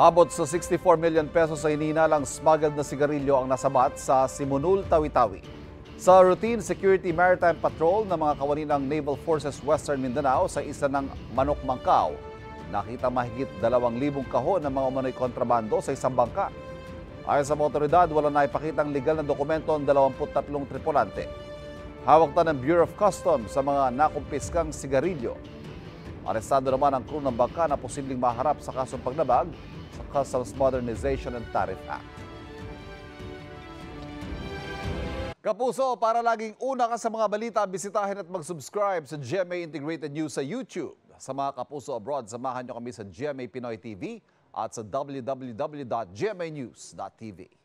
Abot sa 64 million pesos sa hinihinalang smuggled na sigarilyo ang nasabat sa Simunul, Tawi-Tawi. Sa routine security maritime patrol ng mga kawani ng Naval Forces Western Mindanao sa isla ng Manok Mangkao, nakita mahigit 2,000 kahon ng mga umano'y kontrabando sa isang bangka. Ayon sa mga otoridad, wala na ipakitang legal na dokumento ang 23 tripulante. Hawak na ng Bureau of Customs sa mga nakumpiskang sigarilyo. Arestado naman ang crew ng bangka na posibleng maharap sa kasong paglabag sa Customs Modernization and Tariff Act. Kapuso, para laging una ka sa mga balita, bisitahin at mag-subscribe sa GMA Integrated News sa YouTube. Sa mga kapuso abroad, samahan nyo kami sa GMA Pinoy TV at sa www.gmanews.tv.